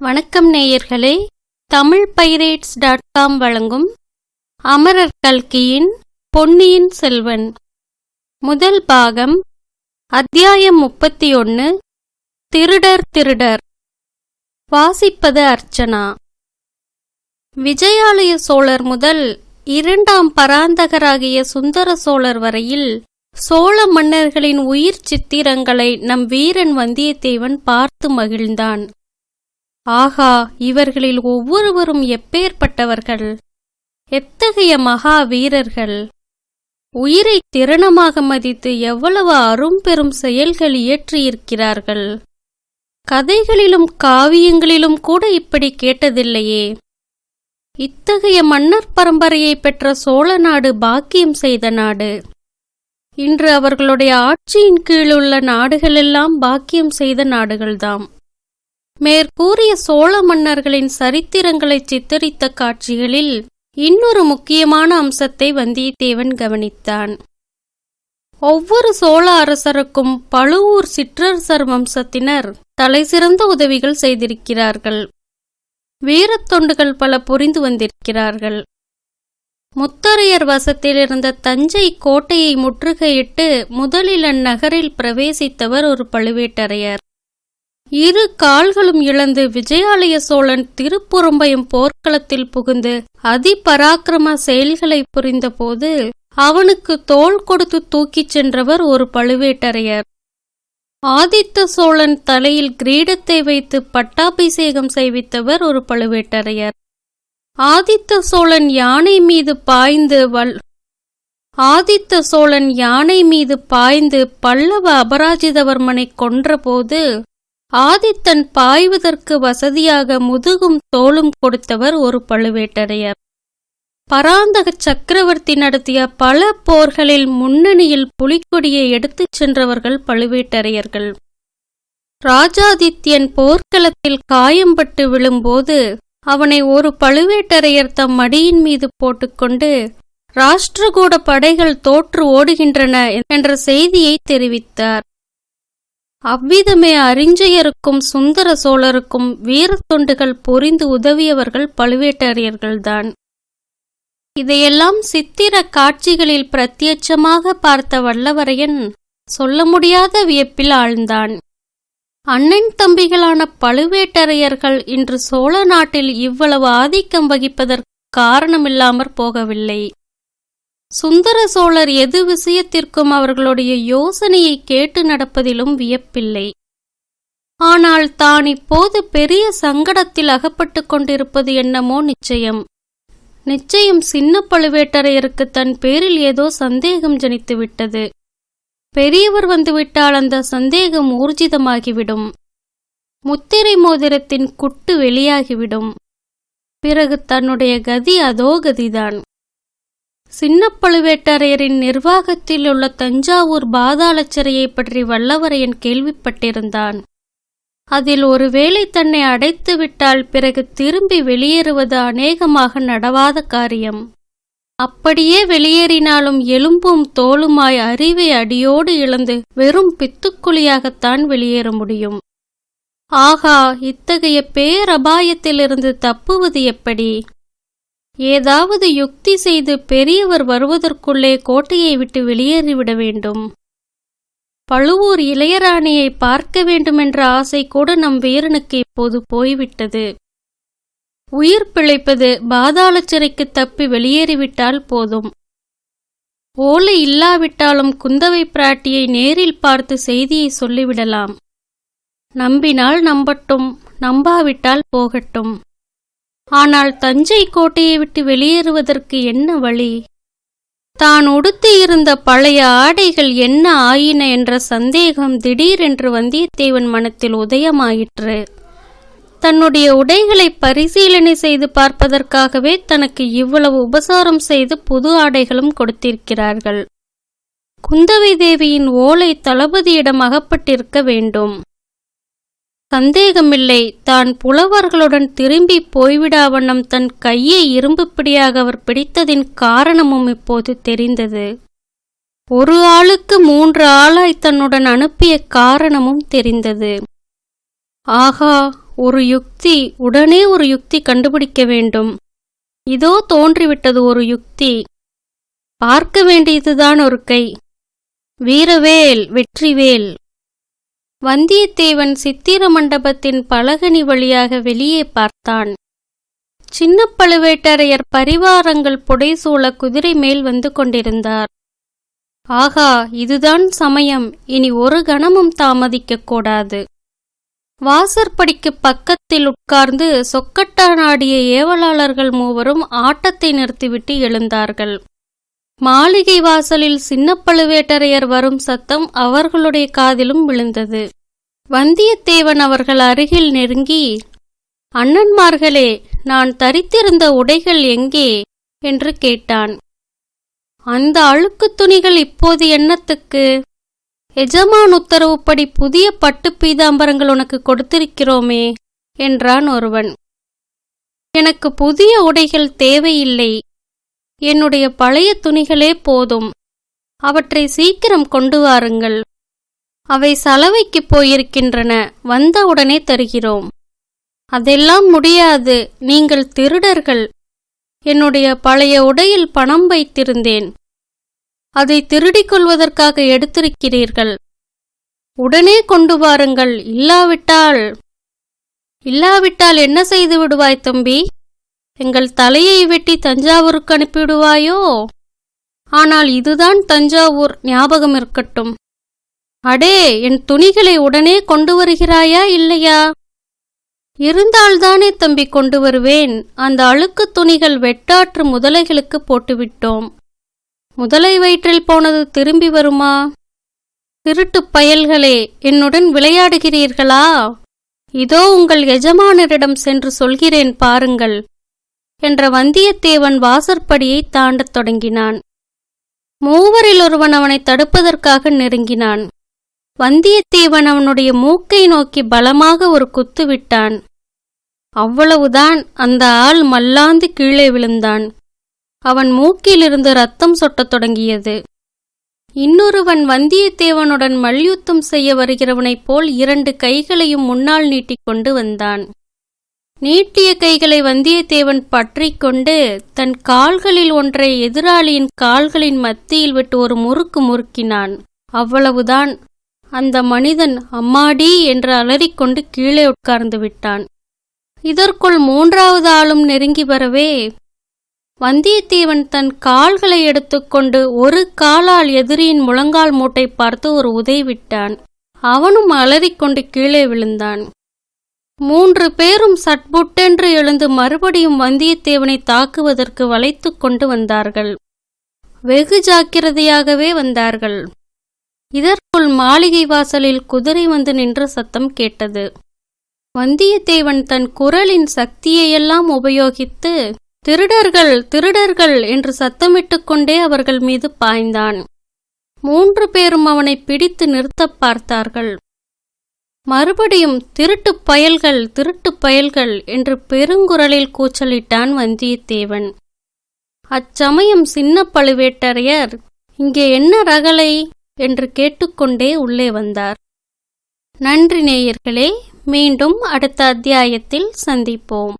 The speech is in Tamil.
வணக்கம் நேயர்களே, தமிழ்pirates.com வழங்கும் அமரர் கல்கியின் பொன்னியின் செல்வன் முதல் பாகம், அத்தியாயம் 31. திருடர். வாசிப்பது அர்ச்சனா. விஜயாலய சோழர் முதல் இரண்டாம் பராந்தகராகிய சுந்தர சோழர் வரையில் சோழ மன்னர்களின் உயிர் சித்திரங்களை நம் வீரன் வந்தியத்தேவன் பார்த்து மகிழ்ந்தான். ஆகா, இவர்களில் ஒவ்வொருவரும் எப்பேற்பட்டவர்கள்! எத்தகைய மகா வீரர்கள்! உயிரை திறனமாக மதித்து எவ்வளவு அரும்பெரும் செயல்கள் இயற்றியிருக்கிறார்கள்! கதைகளிலும் காவியங்களிலும் கூட இப்படி கேட்டதில்லையே. இத்தகைய மன்னர் பரம்பரையை பெற்ற சோழ நாடு பாக்கியம் செய்த நாடு. இன்று அவர்களுடைய ஆட்சியின் கீழுள்ள நாடுகளெல்லாம் பாக்கியம் செய்த நாடுகள்தாம். மேற்கூறிய சோழ மன்னர்களின் சரித்திரங்களை சித்தரித்த காட்சிகளில் இன்னொரு முக்கியமான அம்சத்தை வந்தியத்தேவன் கவனித்தான். ஒவ்வொரு சோழ அரசருக்கும் பழுவூர் சிற்றரசர் வம்சத்தினர் தலைசிறந்த உதவிகள் செய்திருக்கிறார்கள். வீரத்தொண்டுகள் பல புரிந்து வந்திருக்கிறார்கள். முத்தரையர் வசத்தில் இருந்த தஞ்சை கோட்டையை முற்றுகையிட்டு முதலில் அந்நகரில் பிரவேசித்தவர் ஒரு பழுவேட்டரையர். இரு கால்களும் இழந்து விஜயாலய சோழன் திருப்புறம்பயம் போர்க்களத்தில் புகுந்து அதிபராக்கிரம செயல்களை புரிந்தபோது அவனுக்கு தோள் கொடுத்து தூக்கிச் சென்றவர் ஒரு பழுவேட்டரையர். ஆதித்த சோழன் தலையில் கிரீடத்தை வைத்து பட்டாபிஷேகம் செய்வித்தவர் ஒரு பழுவேட்டரையர். ஆதித்த சோழன் யானை மீது பாய்ந்து பல்லவ அபராஜிதவர்மனை கொன்றபோது ஆதித்தன் பாய்வதற்கு வசதியாக முதுகும் தோளும் கொடுத்தவர் ஒரு பழுவேட்டரையர். பராந்தக சக்கரவர்த்தி நடத்திய பல போர்களில் முன்னணியில் புலிக்கொடியை எடுத்துச் சென்றவர்கள் பழுவேட்டரையர்கள். ராஜாதித்யன் போர்க்களத்தில் காயம்பட்டு விழும்போது அவனை ஒரு பழுவேட்டரையர் தம் மடியின் மீது போட்டுக்கொண்டு ராஷ்டிரகூட படைகள் தோற்று ஓடுகின்றன என்ற செய்தியை தெரிவித்தார். அவ்விதமே அரிஞ்சயருக்கும் சுந்தர சோழருக்கும் வீரத்தொண்டுகள் புரிந்து உதவியவர்கள் பழுவேட்டரையர்கள்தான். இதையெல்லாம் சித்திர காட்சிகளில் பிரத்யட்சமாக பார்த்த வல்லவரையன் சொல்ல முடியாத வியப்பில் ஆழ்ந்தான். அண்ணன் தம்பிகளான பழுவேட்டரையர்கள் இன்று சோழ நாட்டில் இவ்வளவு ஆதிக்கம் வகிப்பதற்கு காரணமில்லாமற் போகவில்லை. சுந்தர சோழர் எது விஷயத்திற்கும் அவர்களுடைய யோசனையை கேட்டு நடப்பதிலும் வியப்பில்லை. ஆனால் தான் இப்போது பெரிய சங்கடத்தில் அகப்பட்டு கொண்டிருப்பது என்னமோ நிச்சயம். சின்ன பழுவேட்டரையருக்கு தன் பேரில் ஏதோ சந்தேகம் ஜனித்துவிட்டது. பெரியவர் வந்துவிட்டால் அந்த சந்தேகம் ஊர்ஜிதமாகிவிடும். முத்திரை மோதிரத்தின் குட்டு வெளியாகிவிடும். பிறகு தன்னுடைய கதி அதோ கதிதான். சின்ன பழுவேட்டரையரின் நிர்வாகத்தில் உள்ள தஞ்சாவூர் பாதாள சிறையை பற்றி வல்லவரையன் கேள்விப்பட்டிருந்தான். அதில் ஒருவேளை தன்னை அடைத்துவிட்டால் பிறகு திரும்பி வெளியேறுவது அநேகமாக நடவாத காரியம். அப்படியே வெளியேறினாலும் எலும்பும் தோளுமாய் அறிவை அடியோடு இழந்து வெறும் பித்துக்குழியாகத்தான் வெளியேற முடியும். ஆகா, இத்தகைய பேரபாயத்திலிருந்து தப்புவது எப்படி? ஏதாவது யுக்தி செய்து பெரியவர் வருவதற்குள்ளே கோட்டையை விட்டு வெளியேறிவிட வேண்டும். பழுவூர் இளையராணியை பார்க்க வேண்டுமென்ற ஆசை கூட நம் வீரனுக்கு இப்போது போய்விட்டது. உயிர் பிழைப்பது பாதாள சிறைக்கு தப்பி வெளியேறிவிட்டால் போதும். ஓலை இல்லாவிட்டாலும் குந்தவை பிராட்டியை நேரில் பார்த்து செய்தியை சொல்லிவிடலாம். நம்பினால் நம்பட்டும், நம்பாவிட்டால் போகட்டும். ஆனால் தஞ்சை கோட்டையை விட்டு வெளியேறுவதற்கு என்ன வழி? தான் உடுத்தியிருந்த பழைய ஆடைகள் என்ன ஆயின என்ற சந்தேகம் திடீரென்று வந்தியத்தேவன் மனத்தில் உதயமாயிற்று. தன்னுடைய உடைகளை பரிசீலனை செய்து பார்ப்பதற்காகவே தனக்கு இவ்வளவு உபசாரம் செய்து புது ஆடைகளும் கொடுத்திருக்கிறார்கள். குந்தவை தேவியின் ஓலை தளபதியிடம் அகப்பட்டிருக்க வேண்டும். சந்தேகமில்லை, தான் புலவர்களுடன் திரும்பி போய்விடாவண்ணம் தன் கையை இரும்பு பிடியாக அவர் பிடித்ததின் காரணமும் இப்போது தெரிந்தது. ஒரு ஆளுக்கு 3 ஆளாய் தன்னுடன் அனுப்பிய காரணமும் தெரிந்தது. ஆகா, ஒரு யுக்தி, உடனே ஒரு யுக்தி கண்டுபிடிக்க வேண்டும். இதோ தோன்றிவிட்டது ஒரு யுக்தி. பார்க்க வேண்டியதுதான் ஒரு கை. வீரவேல், வெற்றிவேல். வந்தியத்தேவன் சித்திர மண்டபத்தின் பலகனி வழியாக வெளியே பார்த்தான். சின்ன பழுவேட்டரையர் பரிவாரங்கள் புடைசூழ குதிரை மேல் வந்து கொண்டிருந்தார். ஆகா, இதுதான் சமயம். இனி ஒரு கணமும் தாமதிக்கக் கூடாது. வாசற்படிக்கு பக்கத்தில் உட்கார்ந்து சொக்கட்டானாடிய ஏவலாளர்கள் மூவரும் ஆட்டத்தை நிறுத்திவிட்டு எழுந்தார்கள். மாளிகை வாசலில் சின்ன பழுவேட்டரையர் வரும் சத்தம் அவர்களுடைய காதிலும் விழுந்தது. வந்தியத்தேவன் அவர்கள் அருகில் நெருங்கி, அண்ணன்மார்களே, நான் தரித்திருந்த உடைகள் எங்கே என்று கேட்டான். அந்த அழுக்குத் துணிகள் இப்போது என்னத்துக்கு? எஜமான் உத்தரவுப்படி புதிய பட்டு பீதாம்பரங்கள் உனக்கு கொடுத்திருக்கிறோமே என்றான் ஒருவன். எனக்கு புதிய உடைகள் தேவையில்லை. என்னுடைய பழைய துணிகளே போதும். அவற்றை சீக்கிரம் கொண்டு வாருங்கள். அவை சலவைக்கு போயிருக்கின்றன. வந்தவுடனே தருகிறோம். அதெல்லாம் முடியாது. நீங்கள் திருடர்கள். என்னுடைய பழைய உடையில் பணம் வைத்திருந்தேன். அதை திருடிக் கொள்வதற்காக எடுத்திருக்கிறீர்கள். உடனே கொண்டு வாருங்கள். இல்லாவிட்டால் என்ன செய்து விடுவாய் தம்பி? எங்கள் தலையை வெட்டி தஞ்சாவூருக்கு அனுப்பிவிடுவாயோ? ஆனால் இதுதான் தஞ்சாவூர், ஞாபகம் இருக்கட்டும். அடே, என் துணிகளை உடனே கொண்டு வருகிறாயா இல்லையா? இருந்தால்தானே தம்பி கொண்டு வருவேன். அந்த அழுக்கு துணிகள் வெட்டாற்று முதலைகளுக்கு போட்டுவிட்டோம். முதலை வயிற்றில் போனது திரும்பி வருமா? திருட்டுப் பயல்களே, என்னுடன் விளையாடுகிறீர்களா? இதோ உங்கள் எஜமானரிடம் சென்று சொல்கிறேன் பாருங்கள் என்ற வந்தியத்தேவன் வாசற்படியை தாண்டத் தொடங்கினான். மூவரில் ஒருவன் அவனை தடுப்பதற்காக நெருங்கினான். வந்தியத்தேவன் அவனுடைய மூக்கை நோக்கி பலமாக ஒரு குத்து விட்டான். அவ்வளவுதான். அந்த ஆள் மல்லாந்து கீழே விழுந்தான். அவன் மூக்கிலிருந்து ரத்தம் சொட்டத் தொடங்கியது. இன்னொருவன் வந்தியத்தேவனுடன் மல்யுத்தம் செய்ய வருகிறவனைப் போல் 2 கைகளையும் முன்னால் நீட்டிக்கொண்டு வந்தான். நீட்டிய கைகளை வந்தியத்தேவன் பற்றிக் கொண்டு தன் கால்களில் ஒன்றை எதிராளியின் கால்களின் மத்தியில் விட்டு ஒரு முறுக்கு முறுக்கினான். அவ்வளவுதான். அந்த மனிதன் அம்மாடி என்று அலறிக்கொண்டு கீழே உட்கார்ந்து விட்டான். இதற்குள் 3வது ஆளும் நெருங்கி வரவே வந்தியத்தேவன் தன் கால்களை எடுத்துக்கொண்டு ஒரு காலால் எதிரியின் முழங்கால் மூட்டை பார்த்து ஒரு உதை விட்டான். அவனும் அலறிக்கொண்டு கீழே விழுந்தான். 3 பேரும் சட்புட்டென்று எழுந்து மறுபடியும் வந்தியத்தேவனை தாக்குவதற்கு வளைத்து கொண்டு வந்தார்கள். வெகு ஜாக்கிரதையாகவே வந்தார்கள். இதற்குள் மாளிகை வாசலில் குதிரை வந்து நின்ற சத்தம் கேட்டது. வந்தியத்தேவன் தன் குரலின் சக்தியையெல்லாம் உபயோகித்து திருடர்கள், திருடர்கள் என்று சத்தமிட்டுக் கொண்டே அவர்கள் மீது பாய்ந்தான். 3 பேரும் அவனை பிடித்து நிறுத்தப் பார்த்தார்கள். மறுபடியும் திருட்டுப் பயல்கள், திருட்டுப் பயல்கள் என்று பெருங்குரலில் கூச்சலிட்டான் வந்தியத்தேவன். அச்சமயம் சின்ன பழுவேட்டரையர், இங்கே என்ன ரகளை என்று கேட்டுக்கொண்டே உள்ளே வந்தார். நன்றி நேயர்களே. மீண்டும் அடுத்த அத்தியாயத்தில் சந்திப்போம்.